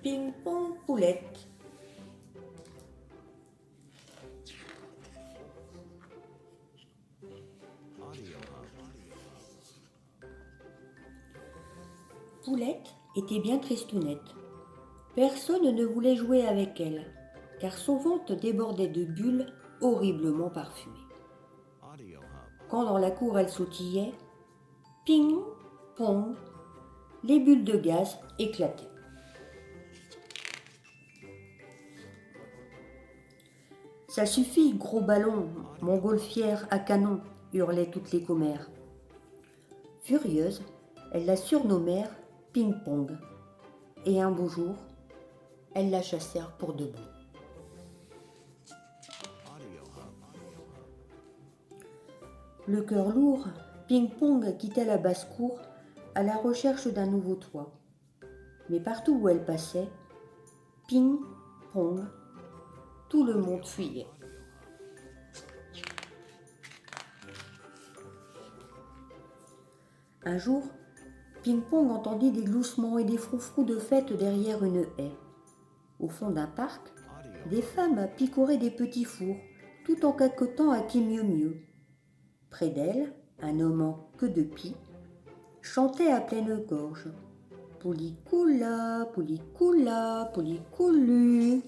Ping-pong poulette. Poulette était bien tristounette. Personne ne voulait jouer avec elle, car son ventre débordait de bulles horriblement parfumées. Quand dans la cour elle sautillait, ping, pong, les bulles de gaz éclataient. Ça suffit, gros ballon, montgolfière à canon, hurlaient toutes les commères. Furieuse, elles la surnommèrent Ping-Pong. Et un beau jour, elles la chassèrent pour de bon. Le cœur lourd, Ping-Pong quitta la basse-cour à la recherche d'un nouveau toit. Mais partout où elle passait, Ping-Pong, tout le monde fuyait. Un jour, Ping-Pong entendit des gloussements et des froufrous de fête derrière une haie. Au fond d'un parc, des femmes picoraient des petits fours, tout en caquetant à qui mieux mieux. Près d'elle, un homme en queue de pie chantait à pleine gorge. Poulicoula, poulicoula, poulicoulu.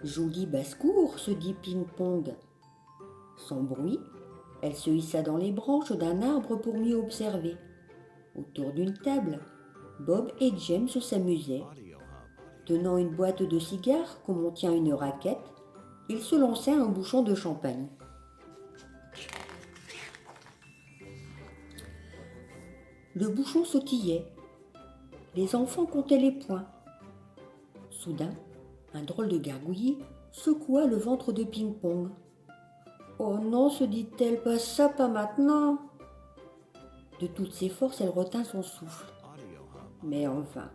Jolie basse-cour, se dit Ping-Pong. Sans bruit, elle se hissa dans les branches d'un arbre pour mieux observer. Autour d'une table, Bob et James s'amusaient. Tenant une boîte de cigares comme on tient une raquette, ils se lançaient un bouchon de champagne. Le bouchon sautillait. Les enfants comptaient les points. Soudain, un drôle de gargouillis secoua le ventre de Ping-Pong. « Oh non, se dit-elle, pas ça, pas maintenant !» De toutes ses forces, elle retint son souffle. Mais en vain.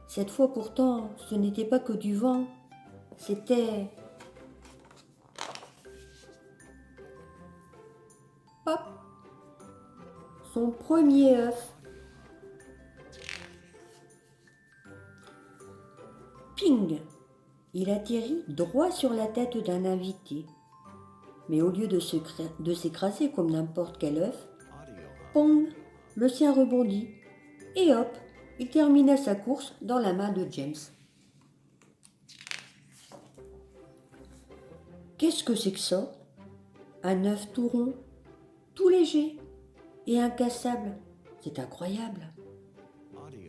Cette fois pourtant, ce n'était pas que du vent, c'était... Pop! Son premier œuf. Ping! Il atterrit droit sur la tête d'un invité. Mais au lieu de s'écraser comme n'importe quel œuf, pong, le sien rebondit. Et hop, il termina sa course dans la main de James. Qu'est-ce que c'est que ça? Un œuf tout rond, tout léger et incassable. C'est incroyable.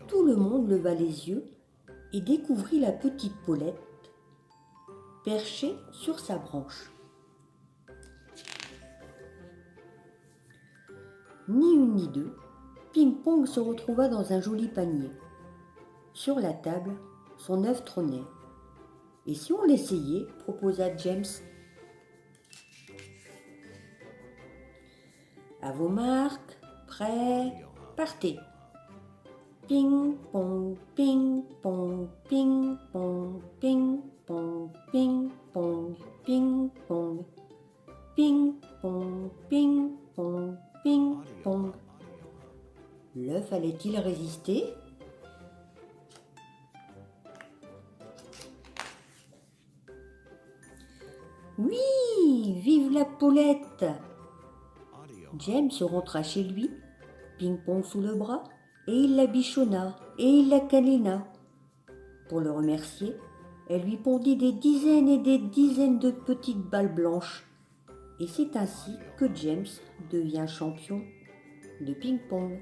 Tout le monde leva les yeux et découvrit la petite Paulette perchée sur sa branche. Ni une ni deux, Ping-Pong se retrouva dans un joli panier. Sur la table, son œuf trônait. « Et si on l'essayait ?» proposa James. « À vos marques, prêts, partez !» Ping-pong, ping-pong, ping-pong, ping-pong, ping-pong, ping-pong, ping-pong, ping-pong, ping-pong. L'œuf allait-il résister? Oui, vive la Paulette! James rentra chez lui, Ping-Pong sous le bras, et il la bichonna et il la câlina. Pour le remercier, elle lui pondit des dizaines et des dizaines de petites balles blanches. Et c'est ainsi que James devient champion de ping-pong.